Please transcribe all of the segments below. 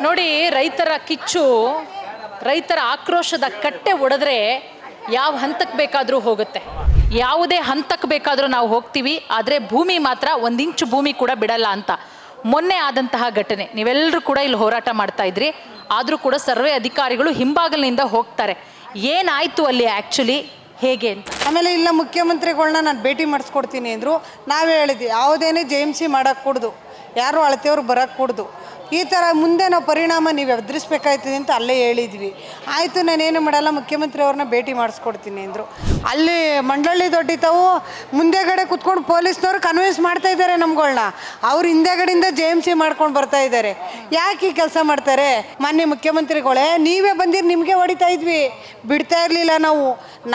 ನೋಡಿ, ರೈತರ ಕಿಚ್ಚು, ರೈತರ ಆಕ್ರೋಶದ ಕಟ್ಟೆ ಒಡೆದ್ರೆ ಯಾವ ಹಂತಕ್ಕೆ ಬೇಕಾದರೂ ಹೋಗುತ್ತೆ. ಯಾವುದೇ ಹಂತಕ್ಕೆ ಬೇಕಾದರೂ ನಾವು ಹೋಗ್ತೀವಿ, ಆದರೆ ಭೂಮಿ ಮಾತ್ರ ಒಂದು ಇಂಚು ಭೂಮಿ ಕೂಡ ಬಿಡಲ್ಲ ಅಂತ ಮೊನ್ನೆ ಆದಂತಹ ಘಟನೆ. ನೀವೆಲ್ಲರೂ ಕೂಡ ಇಲ್ಲಿ ಹೋರಾಟ ಮಾಡ್ತಾ ಇದ್ರಿ, ಆದರೂ ಕೂಡ ಸರ್ವೆ ಅಧಿಕಾರಿಗಳು ಹಿಂಬಾಗಲಿನಿಂದ ಹೋಗ್ತಾರೆ. ಏನಾಯಿತು ಅಲ್ಲಿ ಆ್ಯಕ್ಚುಲಿ, ಹೇಗೆ ಅಂತ? ಆಮೇಲೆ ಇಲ್ಲ ಮುಖ್ಯಮಂತ್ರಿಗಳನ್ನ ನಾನು ಭೇಟಿ ಮಾಡಿಸ್ಕೊಡ್ತೀನಿ ಅಂದರು. ನಾವೇ ಹೇಳಿದ್ವಿ ಯಾವುದೇನೇ JMC ಮಾಡೋಕ್ಕೆ ಕೊಡ್ದು, ಯಾರು ಅಳತೆಯವ್ರು ಬರೋಕ್ಕೆ ಕೊಡ್ದು, ಈ ಥರ ಮುಂದೆ ನಾವು ಪರಿಣಾಮ ನೀವು ಎದುರಿಸ್ಬೇಕಾಯ್ತದೆ ಅಂತ ಅಲ್ಲೇ ಹೇಳಿದ್ವಿ. ಆಯಿತು, ನಾನೇನು ಮಾಡಲ್ಲ, ಮುಖ್ಯಮಂತ್ರಿ ಅವ್ರನ್ನ ಭೇಟಿ ಮಾಡಿಸ್ಕೊಡ್ತೀನಿ ಅಂದರು. ಅಲ್ಲಿ ಮಂಡಳಿ ದೊಡ್ಡಿತಾವು ಮುಂದೆಗಡೆ ಕುತ್ಕೊಂಡು ಪೊಲೀಸ್ನವ್ರು ಕನ್ವಿನ್ಸ್ ಮಾಡ್ತಾ ಇದ್ದಾರೆ ನಮ್ಗಳನ್ನ. ಅವ್ರು ಹಿಂದೆಗಡೆಯಿಂದ JMC ಮಾಡ್ಕೊಂಡು ಬರ್ತಾ ಇದ್ದಾರೆ. ಯಾಕೆ ಈ ಕೆಲಸ ಮಾಡ್ತಾರೆ? ಮಾನ್ಯ ಮುಖ್ಯಮಂತ್ರಿಗಳೇ, ನೀವೇ ಬಂದಿರಿ, ನಿಮಗೆ ಹೊಡಿತಾ ಇದ್ವಿ, ಬಿಡ್ತಾ ಇರಲಿಲ್ಲ ನಾವು.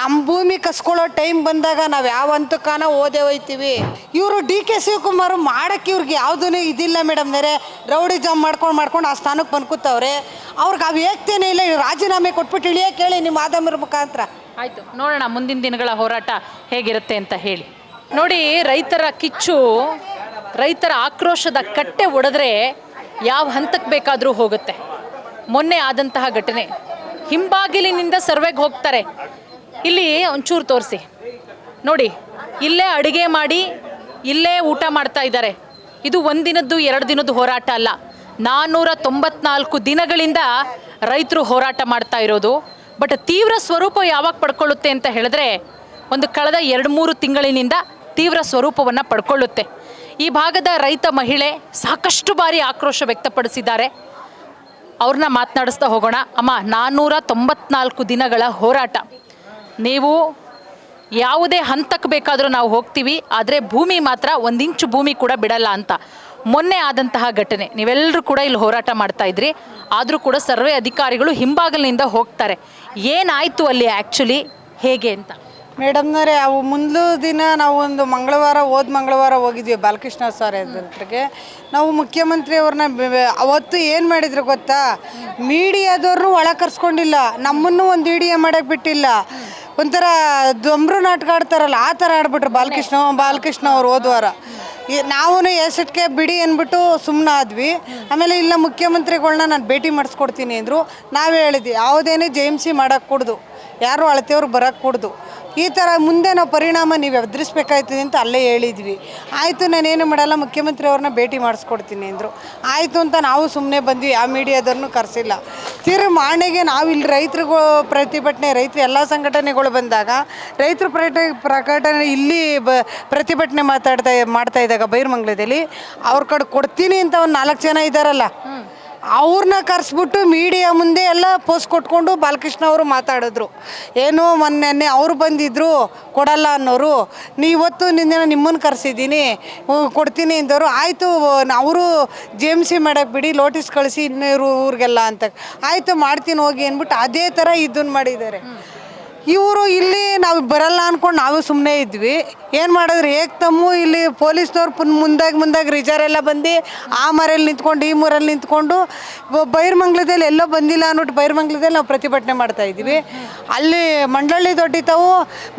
ನಮ್ಮ ಭೂಮಿ ಕಸ್ಕೊಳ್ಳೋ ಟೈಮ್ ಬಂದಾಗ ನಾವು ಯಾವ ಹಂತಕ್ಕಾನ ಓದೇ ಹೋಯ್ತೀವಿ. ಇವರು DK ಶಿವಕುಮಾರ್ ಮಾಡೋಕ್ಕೆ ಇವ್ರಿಗೆ ಯಾವುದೂ ಇದಿಲ್ಲ ಮೇಡಮ್ನವರೇ. ರೌಡಿಜಮ್ ಮಾಡ್ಕೊಂಡು ಆ ಸ್ಥಾನಕ್ಕೆ ಬಂದ್ಕೂತವ್ರೆ. ಅವ್ರಿಗೆ ಅವು ಏಕ್ತೇನೆ ಇಲ್ಲ. ರಾಜೀನಾಮೆ ಕೊಟ್ಬಿಟ್ಟು ಇಳಿಯೇ ಕೇಳಿ ನಿಮ್ಮ ಆದಮರ ಮುಖಾಂತರ. ಆಯಿತು, ನೋಡೋಣ ಮುಂದಿನ ದಿನಗಳ ಹೋರಾಟ ಹೇಗಿರುತ್ತೆ ಅಂತ ಹೇಳಿ. ನೋಡಿ, ರೈತರ ಕಿಚ್ಚು, ರೈತರ ಆಕ್ರೋಶದ ಕಟ್ಟೆ ಒಡೆದ್ರೆ ಯಾವ ಹಂತಕ್ಕೆ ಬೇಕಾದರೂ ಹೋಗುತ್ತೆ. ಮೊನ್ನೆ ಆದಂತಹ ಘಟನೆ, ಹಿಂಬಾಗಿಲಿನಿಂದ ಸರ್ವೆಗೆ ಹೋಗ್ತಾರೆ. ಇಲ್ಲಿ ಒಂಚೂರು ತೋರಿಸಿ ನೋಡಿ, ಇಲ್ಲೇ ಅಡುಗೆ ಮಾಡಿ ಇಲ್ಲೇ ಊಟ ಮಾಡ್ತಾ ಇದ್ದಾರೆ. ಇದು ಒಂದಿನದ್ದು 2 ದಿನದ್ದು ಹೋರಾಟ ಅಲ್ಲ, 494 ದಿನಗಳಿಂದ ರೈತರು ಹೋರಾಟ ಮಾಡ್ತಾ ಇರೋದು. ಬಟ್ ತೀವ್ರ ಸ್ವರೂಪ ಯಾವಾಗ ಪಡ್ಕೊಳ್ಳುತ್ತೆ ಅಂತ ಹೇಳಿದ್ರೆ, ಒಂದು ಕಳೆದ 2-3 ತಿಂಗಳಿನಿಂದ ತೀವ್ರ ಸ್ವರೂಪವನ್ನು ಪಡ್ಕೊಳ್ಳುತ್ತೆ. ಈ ಭಾಗದ ರೈತ ಮಹಿಳೆ ಸಾಕಷ್ಟು ಬಾರಿ ಆಕ್ರೋಶ ವ್ಯಕ್ತಪಡಿಸಿದ್ದಾರೆ. ಅವ್ರನ್ನ ಮಾತನಾಡಿಸ್ತಾ ಹೋಗೋಣ. ಅಮ್ಮ, 494 ದಿನಗಳ ಹೋರಾಟ, ನೀವು ಯಾವುದೇ ಹಂತಕ್ಕೆ ಬೇಕಾದರೂ ನಾವು ಹೋಗ್ತೀವಿ, ಆದರೆ ಭೂಮಿ ಮಾತ್ರ ಒಂದು ಇಂಚು ಭೂಮಿ ಕೂಡ ಬಿಡಲ್ಲ ಅಂತ ಮೊನ್ನೆ ಆದಂತಹ ಘಟನೆ. ನೀವೆಲ್ಲರೂ ಕೂಡ ಇಲ್ಲಿ ಹೋರಾಟ ಮಾಡ್ತಾ ಇದ್ರಿ, ಆದರೂ ಕೂಡ ಸರ್ವೆ ಅಧಿಕಾರಿಗಳು ಹಿಂಬಾಗಲಿನಿಂದ ಹೋಗ್ತಾರೆ. ಏನಾಯಿತು ಅಲ್ಲಿ ಆ್ಯಕ್ಚುಲಿ, ಹೇಗೆ ಅಂತ? ಮೇಡಮ್ನವರೇ, ಅವು ಮುಂದಿನ ದಿನ ನಾವು ಒಂದು ಮಂಗಳವಾರ ಹೋಗಿದ್ವಿ ಬಾಲಕೃಷ್ಣ ಸರ್ ಹತ್ರಕ್ಕೆ. ನಾವು ಮುಖ್ಯಮಂತ್ರಿಯವ್ರನ್ನ ಅವತ್ತು ಏನು ಮಾಡಿದ್ರು ಗೊತ್ತಾ? ಮೀಡಿಯಾದವ್ರನ್ನೂ ಒಳ ಕರ್ಸ್ಕೊಂಡಿಲ್ಲ, ನಮ್ಮನ್ನು ಒಂದು ವಿಡಿಯೋ ಮಾಡೋಕ್ಕೆ ಬಿಟ್ಟಿಲ್ಲ. ಒಂಥರ ದೊಂಬ್ರು ನಾಟಕ ಆಡ್ತಾರಲ್ಲ, ಆ ಥರ ಆಡ್ಬಿಟ್ರು ಬಾಲಕೃಷ್ಣ ಅವ್ರು ಹೋದ್ವಾರ. ನಾವು ಎಸಟ್ಕೆ ಬಿಡಿ ಅಂದ್ಬಿಟ್ಟು ಸುಮ್ಮನಾದ್ವಿ. ಆಮೇಲೆ ಇಲ್ಲ ಮುಖ್ಯಮಂತ್ರಿಗಳನ್ನ ನಾನು ಭೇಟಿ ಮಾಡಿಸ್ಕೊಡ್ತೀನಿ ಅಂದರು. ನಾವೇ ಹೇಳಿದ್ವಿ ಯಾವುದೇನೇ JMC ಮಾಡೋಕ್ಕೆ ಕೊಡ್ದು, ಯಾರು ಅಳತೆಯವ್ರು ಬರೋಕ್ಕೆ ಕೊಡ್ದು, ಈ ಥರ ಮುಂದೆ ನಾವು ಪರಿಣಾಮ ನೀವು ಎದುರಿಸ್ಬೇಕಾಯ್ತದೆ ಅಂತ ಅಲ್ಲೇ ಹೇಳಿದ್ವಿ. ಆಯಿತು, ನಾನೇನು ಮಾಡಲ್ಲ, ಮುಖ್ಯಮಂತ್ರಿ ಅವ್ರನ್ನ ಭೇಟಿ ಮಾಡಿಸ್ಕೊಡ್ತೀನಿ ಅಂದರು. ಆಯಿತು ಅಂತ ನಾವು ಸುಮ್ಮನೆ ಬಂದ್ವಿ, ಯಾವ ಮೀಡಿಯಾದವ್ರನ್ನೂ ಕರೆಸಿಲ್ಲ. ಮಾಣೆಗೆ ನಾವು ಇಲ್ಲಿ ರೈತರುಗಳು ಪ್ರತಿಭಟನೆ, ರೈತರು ಎಲ್ಲ ಸಂಘಟನೆಗಳು ಬಂದಾಗ ರೈತರು ಪ್ರಕಟಣೆ ಇಲ್ಲಿ ಪ್ರತಿಭಟನೆ ಮಾಡ್ತಾ ಇದ್ದಾಗ ಬೈರಮಂಗಲದಲ್ಲಿ ಅವ್ರ ಕಡೆ ಕೊಡ್ತೀನಿ ಅಂತ ಒಂದು 4 ಜನ ಇದ್ದಾರಲ್ಲ, ಅವ್ರನ್ನ ಕರೆಸ್ಬಿಟ್ಟು ಮೀಡಿಯಾ ಮುಂದೆ ಎಲ್ಲ ಪೋಸ್ಟ್ ಕೊಟ್ಕೊಂಡು ಬಾಲಕೃಷ್ಣ ಅವರು ಮಾತಾಡಿದ್ರು. ಏನೋ ಮೊನ್ನೆ ಅವ್ರು ಬಂದಿದ್ದರು ಕೊಡಲ್ಲ ಅನ್ನೋರು, ಇವತ್ತು ನಿಮ್ಮನ್ನು ಕರೆಸಿದ್ದೀನಿ ಕೊಡ್ತೀನಿ ಅಂದವರು. ಆಯಿತು, ಅವರು JMC ಮಾಡೋಕ್ಕೆ ಬಿಡಿ, ನೋಟಿಸ್ ಕಳಿಸಿ ಇನ್ನೂರು ಊರಿಗೆಲ್ಲ ಅಂತ. ಆಯಿತು ಮಾಡ್ತೀನಿ ಹೋಗಿ ಅಂದ್ಬಿಟ್ಟು ಅದೇ ಥರ ಇದನ್ನು ಮಾಡಿದ್ದಾರೆ ಇವರು. ಇಲ್ಲಿ ನಾವು ಬರಲ್ಲ ಅಂದ್ಕೊಂಡು ನಾವು ಸುಮ್ಮನೆ ಇದ್ವಿ. ಏನು ಮಾಡಿದ್ರು, ಏಕ್ತಮ್ಮು ಇಲ್ಲಿ ಪೊಲೀಸ್ನವ್ರು ಮುಂದಾಗಿ ರಿಜರ್ ಎಲ್ಲ ಬಂದು ಆ ಮರಲ್ಲಿ ನಿಂತ್ಕೊಂಡು ಈ ಮೂರಲ್ಲಿ ನಿಂತ್ಕೊಂಡು ಬೈರಮಂಗಲದಲ್ಲಿ ಎಲ್ಲೋ ಬಂದಿಲ್ಲ ಅಂದ್ಬಿಟ್ಟು ಬೈರಮಂಗಲದಲ್ಲಿ ನಾವು ಪ್ರತಿಭಟನೆ ಮಾಡ್ತಾಯಿದ್ವಿ. ಅಲ್ಲಿ ಮಂಡಳಿ ದೊಡ್ಡಿತಾವು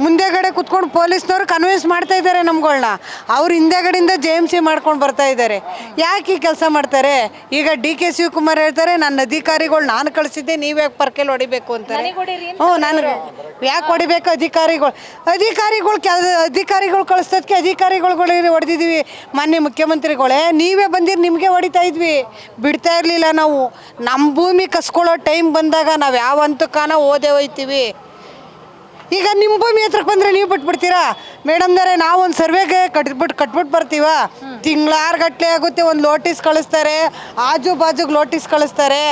ಮುಂದೆಗಡೆ ಕುತ್ಕೊಂಡು ಪೊಲೀಸ್ನವ್ರು ಕನ್ವಿನ್ಸ್ ಮಾಡ್ತಾ ಇದ್ದಾರೆ ನಮ್ಗಳನ್ನ. ಅವ್ರು ಹಿಂದೆಗಡೆಯಿಂದ JMC ಮಾಡ್ಕೊಂಡು ಬರ್ತಾ ಇದ್ದಾರೆ. ಯಾಕೆ ಈ ಕೆಲಸ ಮಾಡ್ತಾರೆ? ಈಗ DK ಶಿವಕುಮಾರ್ ಹೇಳ್ತಾರೆ, ನನ್ನ ಅಧಿಕಾರಿಗಳು ನಾನು ಕಳಿಸಿದ್ದೆ, ನೀವ್ಯಾಕೆ ಪರ್ಕೆಲ್ ಹೊಡಿಬೇಕು ಅಂತಾರೆ. ನನಗೆ ಯಾಕೆ ಹೊಡಿಬೇಕು? ಅಧಿಕಾರಿಗಳು ಕಳಿಸೋದಕ್ಕೆ ಅಧಿಕಾರಿಗಳು ಹೊಡೆದಿದ್ವಿ. ಮಾನ್ಯ ಮುಖ್ಯಮಂತ್ರಿಗಳೇ, ನೀವೇ ಬಂದಿರಿ, ನಿಮಗೆ ಹೊಡಿತಾ ಇದ್ವಿ, ಬಿಡ್ತಾ ಇರಲಿಲ್ಲ ನಾವು. ನಮ್ಮ ಭೂಮಿ ಕಸ್ಕೊಳ್ಳೋ ಟೈಮ್ ಬಂದಾಗ ನಾವು ಯಾವ ಹಂತಕ್ಕಾನ ಓದೇ ಹೋಯ್ತೀವಿ. ಈಗ ನಿಮ್ಮ ಭೂಮಿ ಹತ್ರಕ್ಕೆ ಬಂದರೆ ನೀವು ಬಿಟ್ಬಿಡ್ತೀರಾ? ಮೇಡಮ್ನವರೇ, ನಾವು ಒಂದು ಸರ್ವೆಗೆ ಕಟ್ಬಿಟ್ಟು ಬರ್ತೀವ, ತಿಂಗಳಾರ್ಗಟ್ಲೆ ಆಗುತ್ತೆ. ಒಂದು ನೋಟಿಸ್ ಕಳಿಸ್ತಾರೆ, ಆಜು ಬಾಜುಗೆ ನೋಟಿಸ್ ಕಳಿಸ್ತಾರೆ,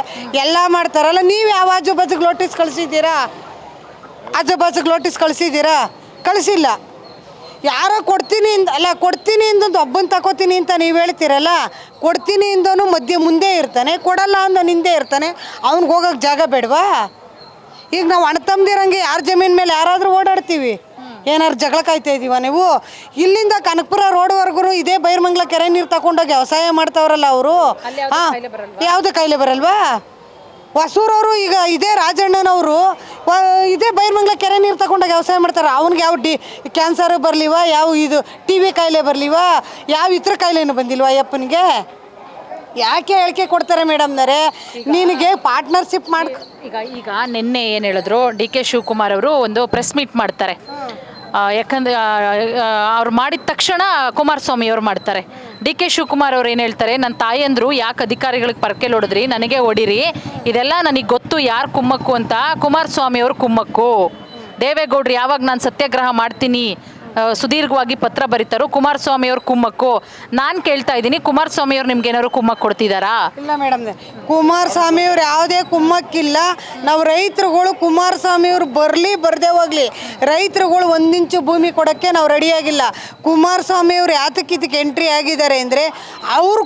ಎಲ್ಲ ಮಾಡ್ತಾರಲ್ಲ. ನೀವು ಯಾವ ಆಜು ಬಾಜುಗೆ ನೋಟಿಸ್ ಕಳಿಸಿದ್ದೀರಾ? ಕಳಿಸಿಲ್ಲ. ಯಾರೋ ಕೊಡ್ತೀನಿ ಇಂದೊಂದು ಒಬ್ಬನ ತಗೋತೀನಿ ಅಂತ ನೀವು ಹೇಳ್ತೀರಲ್ಲ, ಕೊಡ್ತೀನಿ ಇಂದೋನು ಮುಂದೆ ಇರ್ತಾನೆ, ಕೊಡಲ್ಲ ಅಂದನು ಹಿಂದೆ ಇರ್ತಾನೆ. ಅವ್ನಿಗೆ ಹೋಗೋಕ್ಕೆ ಜಾಗ ಬೇಡವಾ? ಈಗ ನಾವು ಅಣ್ಣ ತಮ್ಮದಿರಂಗೆ ಯಾರ ಜಮೀನು ಮೇಲೆ ಯಾರಾದರೂ ಓಡಾಡ್ತೀವಿ, ಏನಾದ್ರು ಜಗಳ ಕಾಯ್ತಾ ಇದ್ದೀವ? ನೀವು ಇಲ್ಲಿಂದ ಕನಕಪುರ ರೋಡ್ವರೆಗೂ ಇದೇ ಬೈರಮಂಗಲ ಕೆರೆ ನೀರು ತಗೊಂಡೋಗಿ ವ್ಯವಸಾಯ ಮಾಡ್ತಾವ್ರಲ್ಲ ಅವರು. ಯಾವುದೇ ಕಾಯಿಲೆ ಬರಲ್ವಾ? ಹೊಸೂರವರು ಈಗ ಇದೇ ರಾಜಣ್ಣನವರು ಇದೇ ಬೈರಮಂಗಲ ಕೆರೆ ನೀರು ತಗೊಂಡಾಗ ವ್ಯವಸಾಯ ಮಾಡ್ತಾರೆ. ಅವ್ನಿಗೆ ಯಾವ ಕ್ಯಾನ್ಸರ್ ಬರಲಿವ, ಯಾವ ಇದು TB ಕಾಯಿಲೆ ಬರಲಿವ, ಯಾವ ಇತರ ಕಾಯಿಲೆನೂ ಬಂದಿಲ್ವ ಅಯ್ಯಪ್ಪನಿಗೆ? ಯಾಕೆ ಹೇಳಿಕೆ ಕೊಡ್ತಾರೆ ಮೇಡಮ್ನವರೇ? ನಿನಗೆ ಪಾರ್ಟ್ನರ್ಶಿಪ್ ಮಾಡಿ ಈಗ ನಿನ್ನೆ ಏನು ಹೇಳಿದ್ರು, ಡಿ ಕೆ ಶಿವಕುಮಾರ್ ಅವರು ಒಂದು ಪ್ರೆಸ್ ಮೀಟ್ ಮಾಡ್ತಾರೆ. ಯಾಕಂದರೆ ಅವ್ರು ಮಾಡಿದ ತಕ್ಷಣ ಕುಮಾರಸ್ವಾಮಿ ಅವರು ಮಾಡ್ತಾರೆ. ಡಿ ಕೆ ಶಿವಕುಮಾರ್ ಅವ್ರು ಏನು ಹೇಳ್ತಾರೆ, ನನ್ನ ತಾಯಂದರು ಯಾಕೆ ಅಧಿಕಾರಿಗಳಿಗೆ ಪರ್ಕೆಲ್ ಹೊಡೆದ್ರಿ, ನನಗೆ ಹೊಡಿರಿ, ಇದೆಲ್ಲ ನನಗೆ ಗೊತ್ತು ಯಾರು ಕುಮ್ಮಕ್ಕು ಅಂತ. ಕುಮಾರಸ್ವಾಮಿ ಅವರು ಕುಮ್ಮಕ್ಕು. ದೇವೇಗೌಡರು ಯಾವಾಗ ನಾನು ಸತ್ಯಾಗ್ರಹ ಮಾಡ್ತೀನಿ ಸುದೀರ್ಘವಾಗಿ ಪತ್ರ ಬರೀತಾರೋ ಕುಮಾರಸ್ವಾಮಿ ಅವ್ರ ಕುಮ್ಮಕ್ಕು. ನಾನು ಕೇಳ್ತಾ ಇದ್ದೀನಿ, ಕುಮಾರಸ್ವಾಮಿ ಅವ್ರು ನಿಮ್ಗೆ ಏನಾದ್ರು ಕುಮ್ಮಕ್ಕು ಕೊಡ್ತಿದ್ದಾರಾ? ಇಲ್ಲ ಮೇಡಮ್, ಕುಮಾರಸ್ವಾಮಿ ಅವ್ರು ಯಾವುದೇ ಕುಮ್ಮಕ್ಕಿಲ್ಲ. ನಾವು ರೈತರುಗಳು ಕುಮಾರಸ್ವಾಮಿ ಅವ್ರು ಬರಲಿ ಬರದೇ ಹೋಗ್ಲಿ, ರೈತರುಗಳು ಒಂದಿಂಚು ಭೂಮಿ ಕೊಡೋಕ್ಕೆ ನಾವು ರೆಡಿಯಾಗಿಲ್ಲ. ಕುಮಾರಸ್ವಾಮಿ ಅವ್ರು ಯಾತಕ್ಕೆ ಇದಕ್ಕೆ ಎಂಟ್ರಿ ಆಗಿದ್ದಾರೆ ಅಂದರೆ ಅವ್ರ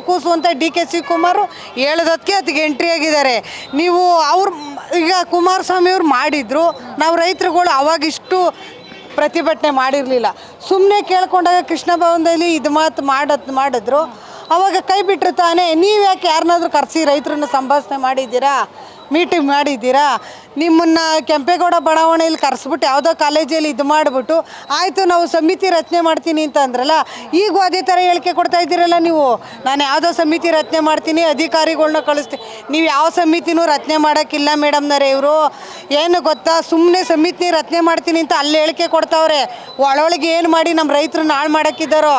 ಕೂಸು ಅಂತ ಡಿ ಕೆ ಶಿವಕುಮಾರ್ ಹೇಳೋದಕ್ಕೆ ಅದಕ್ಕೆ ಎಂಟ್ರಿ ಆಗಿದ್ದಾರೆ. ನೀವು ಈಗ ಕುಮಾರಸ್ವಾಮಿ ಅವ್ರು ಮಾಡಿದ್ರು, ನಾವು ರೈತರುಗಳು ಅವಾಗಿಷ್ಟು ಪ್ರತಿಭಟನೆ ಮಾಡಿರಲಿಲ್ಲ. ಸುಮ್ಮನೆ ಕೇಳ್ಕೊಂಡಾಗ ಕೃಷ್ಣ ಭವನದಲ್ಲಿ ಇದು ಮಾತು ಮಾಡಿದ್ರು, ಅವಾಗ ಕೈ ಬಿಟ್ಟರು ತಾನೇ. ನೀವು ಯಾಕೆ ಯಾರನ್ನಾದ್ರೂ ಕರೆಸಿ ರೈತರನ್ನ ಸಂಭಾಷಣೆ ಮಾಡಿದ್ದೀರಾ, ಮೀಟಿಂಗ್ ಮಾಡಿದ್ದೀರಾ? ನಿಮ್ಮನ್ನು ಕೆಂಪೇಗೌಡ ಬಡಾವಣೆಯಲ್ಲಿ ಕರೆಸ್ಬಿಟ್ಟು ಯಾವುದೋ ಕಾಲೇಜಲ್ಲಿ ಇದು ಮಾಡಿಬಿಟ್ಟು ಆಯಿತು ನಾವು ಸಮಿತಿ ರಚನೆ ಮಾಡ್ತೀನಿ ಅಂತ ಅಂದ್ರಲ್ಲ, ಈಗೂ ಅದೇ ಥರ ಹೇಳಿಕೆ ಕೊಡ್ತಾ ಇದ್ದೀರಲ್ಲ ನೀವು. ನಾನು ಯಾವುದೋ ಸಮಿತಿ ರಚನೆ ಮಾಡ್ತೀನಿ, ಅಧಿಕಾರಿಗಳ್ನ ಕಳಿಸ್ತೀನಿ. ನೀವು ಯಾವ ಸಮಿತಿನೂ ರಚನೆ ಮಾಡೋಕ್ಕಿಲ್ಲ ಮೇಡಮ್ನವರೇ. ಇವರು ಏನು ಗೊತ್ತಾ, ಸುಮ್ಮನೆ ಸಮಿತಿ ರಚನೆ ಮಾಡ್ತೀನಿ ಅಂತ ಅಲ್ಲಿ ಹೇಳಿಕೆ ಕೊಡ್ತಾವ್ರೆ. ಒಳೊಳಗೆ ಏನು ಮಾಡಿ ನಮ್ಮ ರೈತರನ್ನ ಹಾಳು ಮಾಡೋಕ್ಕಿದ್ದಾರೋ.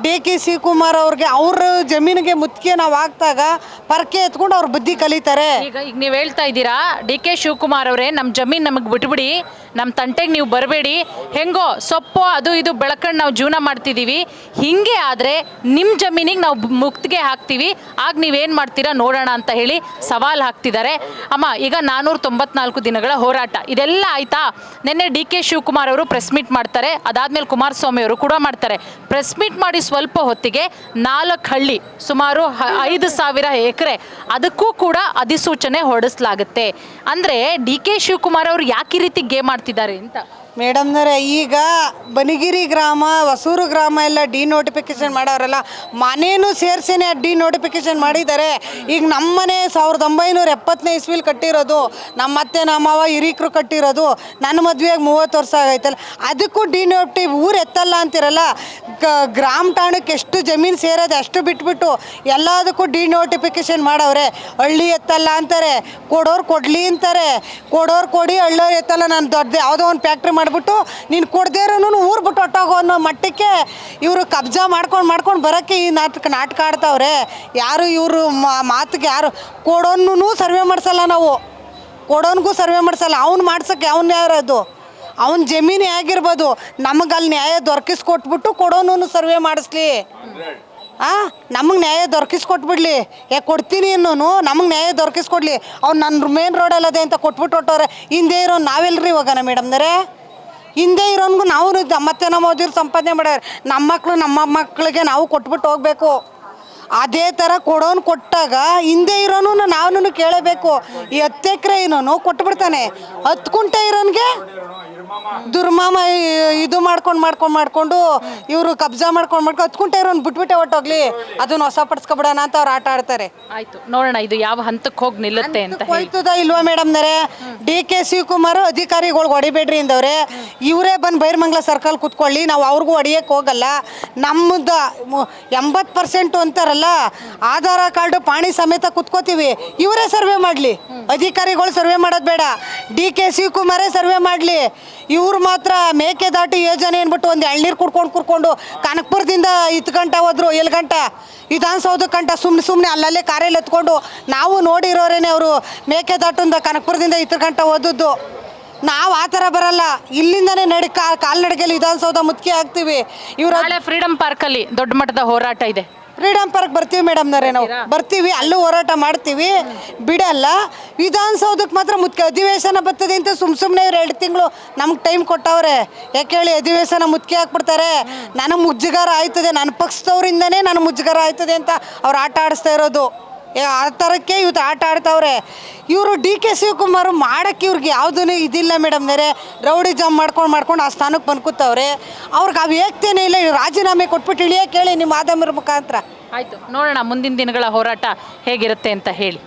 ಡಿ ಕೆ ಶಿವಕುಮಾರ್ ಅವ್ರಿಗೆ ಅವ್ರ ಜಮೀನಿಗೆ ಮುತ್ತಿಗೆ ನಾವು ಹಾಕ್ದಾಗ ಪರ್ಕೆ ಎತ್ಕೊಂಡು ಅವ್ರ ಬುದ್ಧಿ ಕಲಿತಾರೆ. ಈಗ ನೀವು ಹೇಳ್ತಾ ಇದ್ದೀರಾ, ಡಿ ಕೆ ಶಿವಕುಮಾರ್ ಅವರೇ ನಮ್ಮ ಜಮೀನು ನಮಗೆ ಬಿಟ್ಬಿಡಿ, ನಮ್ಮ ತಂಟೆಗೆ ನೀವು ಬರಬೇಡಿ, ಹೆಂಗೋ ಸೊಪ್ಪು ಅದು ಇದು ಬೆಳ್ಕೊಂಡು ನಾವು ಜೀವನ ಮಾಡ್ತಿದ್ದೀವಿ, ಹೀಗೆ ಆದರೆ ನಿಮ್ಮ ಜಮೀನಿಗೆ ನಾವು ಮುಕ್ತಿಗೆ ಹಾಕ್ತೀವಿ, ಆಗ ನೀವೇನು ಮಾಡ್ತೀರಾ ನೋಡೋಣ ಅಂತ ಹೇಳಿ ಸವಾಲು ಹಾಕ್ತಿದ್ದಾರೆ. ಅಮ್ಮ, ಈಗ 494 ದಿನಗಳ ಹೋರಾಟ ಇದೆಲ್ಲ ಆಯಿತಾ? ನಿನ್ನೆ ಡಿ ಕೆ ಶಿವಕುಮಾರ್ ಅವರು ಪ್ರೆಸ್ ಮೀಟ್ ಮಾಡ್ತಾರೆ, ಅದಾದಮೇಲೆ ಕುಮಾರಸ್ವಾಮಿ ಅವರು ಕೂಡ ಮಾಡ್ತಾರೆ. ಪ್ರೆಸ್ ಮೀಟ್ ಮಾಡಿ ಸ್ವಲ್ಪ ಹೊತ್ತಿಗೆ 4 ಹಳ್ಳಿ ಸುಮಾರು 5,000 ಎಕರೆ ಅದಕ್ಕೂ ಕೂಡ ಅಧಿಸೂಚನೆ ಹೊರಡಿಸಲಾಗುತ್ತೆ. ಅಂದರೆ ಡಿ ಕೆ ಶಿವಕುಮಾರ್ ಅವರು ಯಾಕೆ ಈ ರೀತಿ ಗೇಮ್ ಆಡ್ತಿದ್ದಾರೆ ಅಂತ ಮೇಡಮ್ನವರೇ, ಈಗ ಬನಗಿರಿ ಗ್ರಾಮ, ಹೊಸೂರು ಗ್ರಾಮ ಎಲ್ಲ ಡಿನೋಟಿಫಿಕೇಶನ್ ಮಾಡೋರಲ್ಲ, ಮನೇನೂ ಸೇರ್ಸೇನೆ ಡಿನೋಟಿಫಿಕೇಶನ್ ಮಾಡಿದ್ದಾರೆ. ಈಗ ನಮ್ಮ ಮನೆ 1970ನೇ ಇಸ್ವಿಲಿ ಕಟ್ಟಿರೋದು, ನಮ್ಮ ಅತ್ತೆ ನಮ್ಮವ ಹಿರೀಕರು ಕಟ್ಟಿರೋದು. ನನ್ನ ಮದುವೆಗೆ 30 ವರ್ಷ ಆಗೈತಲ್ಲ, ಅದಕ್ಕೂ ಊರು ಎತ್ತಲ್ಲ ಅಂತಿರಲ್ಲ. ಗ್ರಾಮ ಠಾಣಕ್ಕೆ ಎಷ್ಟು ಜಮೀನು ಸೇರೋದು ಅಷ್ಟು ಬಿಟ್ಬಿಟ್ಟು ಎಲ್ಲದಕ್ಕೂ ಡಿನೋಟಿಫಿಕೇಶನ್ ಮಾಡವ್ರೆ. ಹಳ್ಳಿ ಎತ್ತಲ್ಲ ಅಂತಾರೆ, ಕೊಡೋರು ಕೊಡಲಿ ಅಂತಾರೆ, ಕೊಡೋರು ಕೊಡಿ, ಹಳ್ಳೋರು ಎತ್ತಲ್ಲ. ನಾನು ದೊಡ್ಡ ಯಾವುದೋ ಒಂದು ಫ್ಯಾಕ್ಟ್ರಿ ಮಾಡಿಬಿಟ್ಟು ನೀನು ಕೊಡದೇ ಇರೋನು ಊರು ಬಿಟ್ಟು ಹೊಟ್ಟೋಗೋ ಅನ್ನೋ ಮಟ್ಟಕ್ಕೆ ಇವರು ಕಬ್ಜಾ ಮಾಡ್ಕೊಂಡು ಬರೋಕ್ಕೆ ಈ ನಾಟಕ ಆಡ್ತಾವ್ರೆ. ಯಾರು ಇವರು ಮಾತಿಗೆ ಯಾರು ಕೊಡೋನು ಸರ್ವೆ ಮಾಡಿಸಲ್ಲ, ನಾವು ಕೊಡೋನ್ಗೂ ಸರ್ವೆ ಮಾಡಿಸಲ್ಲ. ಅವ್ನು ಮಾಡ್ಸೋಕ್ಕೆ ಅವ್ನು ಯಾರದು, ಅವ್ನ ಜಮೀನು ಹೇಗಿರ್ಬೋದು, ನಮಗೆ ಅಲ್ಲಿ ನ್ಯಾಯ ದೊರಕಿಸ್ಕೊಟ್ಬಿಟ್ಟು ಕೊಡೋನು ಸರ್ವೆ ಮಾಡಿಸ್ಲಿ. ನಮಗೆ ನ್ಯಾಯ ದೊರಕಿಸ್ಕೊಟ್ಬಿಡ್ಲಿ. ಯಾಕೆ ಕೊಡ್ತೀನಿ ಅನ್ನೋನು ನಮಗೆ ನ್ಯಾಯ ದೊರಕಿಸ್ಕೊಡ್ಲಿ. ಅವ್ನು ನನ್ನ ಮೇನ್ ರೋಡಲ್ಲದೆ ಅಂತ ಕೊಟ್ಬಿಟ್ಟು ಹೊಟ್ಟವ್ರೆ. ಹಿಂದೆ ಇರೋ ನಾವೆಲ್ಲರಿ ಹೋಗೋಣ ಮೇಡಮ್ನರೇ? ಹಿಂದೆ ಇರೋನ್ಗೂ ನಾವು ಮತ್ತೆ ನಮ್ಮ ಓದಿರು ಸಂಪಾದನೆ ಮಾಡ್ಯಾರ. ನಮ್ಮ ಮಕ್ಕಳಿಗೆ ನಾವು ಕೊಟ್ಬಿಟ್ಟು ಹೋಗಬೇಕು. ಅದೇ ಥರ ಕೊಡೋನು ಕೊಟ್ಟಾಗ ಹಿಂದೆ ಇರೋನು ನಾವು ಕೇಳಬೇಕು. ಈ 10 ಎಕರೆ ಇರೋನು ಕೊಟ್ಬಿಡ್ತಾನೆ, 10 ಕುಂಟೆ ಇರೋನಿಗೆ ದುರ್ಮಾಮ ಇದು ಮಾಡ್ಕೊಂಡು ಇವರು ಕಬ್ಜಾ ಮಾಡ್ಕೊಂಡು 10 ಕುಂಟೆ ಇರೋನು ಬಿಟ್ಬಿಟ್ಟೆ ಹೊಟ್ಟೋಗ್ಲಿ, ಅದನ್ನು ಹೊಸಪಡಿಸ್ಕೊಬಿಡೋಣ ಅಂತ ಅವ್ರು ಆಟ ಆಡ್ತಾರೆ. ಆಯ್ತು, ನೋಡೋಣ ಇದು ಯಾವ ಹಂತಕ್ಕೆ ಹೋಗಿ ನಿಲ್ಲುತ್ತೆ ಅಂತ. ಹೋಯ್ತದ ಇಲ್ವಾ ಮೇಡಮ್ನರೇ? ಡಿ ಕೆ ಶಿವಕುಮಾರ್ ಅಧಿಕಾರಿಗಳು ಹೊಡಿಬೇಡ್ರಿ ಅಂದವ್ರೆ. ಇವರೇ ಬಂದು ಬೈರಮಂಗಲ ಸರ್ಕಲ್ ಕುತ್ಕೊಳ್ಳಿ, ನಾವು ಅವ್ರಿಗೂ ಹೊಡಿಯಕ್ಕೆ ಹೋಗಲ್ಲ. ನಮ್ಮದು 80% ಅಂತಾರಲ್ಲ, ಆಧಾರ ಕಾರ್ಡು ಪಾಣಿ ಸಮೇತ ಕುತ್ಕೋತೀವಿ. ಇವರೇ ಸರ್ವೆ ಮಾಡಲಿ, ಅಧಿಕಾರಿಗಳು ಸರ್ವೆ ಮಾಡೋದು ಬೇಡ. ಡಿ ಕೆ ಶಿವಕುಮಾರೇ ಸರ್ವೆ ಮಾಡಲಿ. ಇವ್ರು ಮಾತ್ರ ಮೇಕೆದಾಟು ಯೋಜನೆ ಏನ್ಬಿಟ್ಟು ಒಂದು ಎಳ್ನೀರು ಕುಡ್ಕೊಂಡು ಕನಕಪುರದಿಂದ 10 ಗಂಟೆ ಹೋದ್ರು, 7 ಗಂಟೆ ವಿಧಾನಸೌಧ ಕಂಟ ಸುಮ್ಮನೆ ಅಲ್ಲಲ್ಲೇ ಕಾರಲ್ಲಿ ಎತ್ಕೊಂಡು ನಾವು ನೋಡಿರೋರೇನೆ. ಅವರು ಮೇಕೆದಾಟಿಂದ ಕನಕಪುರದಿಂದ 10 ಗಂಟೆ ಓದದ್ದು. ನಾವು ಆ ಥರ ಬರಲ್ಲ, ಇಲ್ಲಿಂದನೇ ಕಾಲ್ನಡಿಗೆಯಲ್ಲಿ ವಿಧಾನಸೌಧ ಮುತ್ತಿಗೆ ಹಾಕ್ತೀವಿ. ಇವರು ಫ್ರೀಡಮ್ ಪಾರ್ಕಲ್ಲಿ ದೊಡ್ಡ ಮಟ್ಟದ ಹೋರಾಟ ಇದೆ. ಫ್ರೀಡಮ್ ಪಾರ್ಕ್ ಬರ್ತೀವಿ ಮೇಡಮ್ನವರೇ, ನಾವು ಬರ್ತೀವಿ, ಅಲ್ಲೂ ಹೋರಾಟ ಮಾಡ್ತೀವಿ, ಬಿಡಲ್ಲ. ವಿಧಾನಸೌಧಕ್ಕೆ ಮಾತ್ರ ಅಧಿವೇಶನ ಬರ್ತದೆ ಅಂತ ಸುಮ್ಮನೆ ಇವ್ರು 2 ತಿಂಗಳು ನಮ್ಗೆ ಟೈಮ್ ಕೊಟ್ಟವ್ರೆ. ಯಾಕೆ ಹೇಳಿ, ಅಧಿವೇಶನ ಮುತ್ತಿಗೆ ಹಾಕ್ಬಿಡ್ತಾರೆ. ನನಗೆ ಮುಜುಗರ ಆಯ್ತದೆ, ನನ್ನ ಪಕ್ಷದವರಿಂದನೇ ನನಗೆ ಮುಜುಗರ ಆಯ್ತದೆ ಅಂತ ಅವ್ರು ಆಟ ಆಡಿಸ್ತಾ ಇರೋದು. ಆ ಥರಕ್ಕೆ ಇವತ್ತು ಆಟ ಆಡ್ತಾವ್ರೆ ಇವರು. ಡಿ ಕೆ ಶಿವಕುಮಾರ್ ಮಾಡೋಕ್ಕೆ ಇವ್ರಿಗೆ ಯಾವುದೂ ಇದಿಲ್ಲ ಮೇಡಮ್ನವರೇ. ರೌಡಿ ಜಾಮ್ ಮಾಡ್ಕೊಂಡು ಆ ಸ್ಥಾನಕ್ಕೆ ಬಂದ್ಕೂತವ್ರೆ. ಅವ್ರಿಗೆ ಅವು ಏಕ್ತೇನೆ ಇಲ್ಲ. ರಾಜೀನಾಮೆ ಕೊಟ್ಬಿಟ್ಟು ಇಳಿಯೋಕೆ ಹೇಳಿ ನಿಮ್ಮ ಮಾಧ್ಯಮರ ಮುಖಾಂತರ. ಆಯಿತು, ನೋಡೋಣ ಮುಂದಿನ ದಿನಗಳ ಹೋರಾಟ ಹೇಗಿರುತ್ತೆ ಅಂತ ಹೇಳಿ.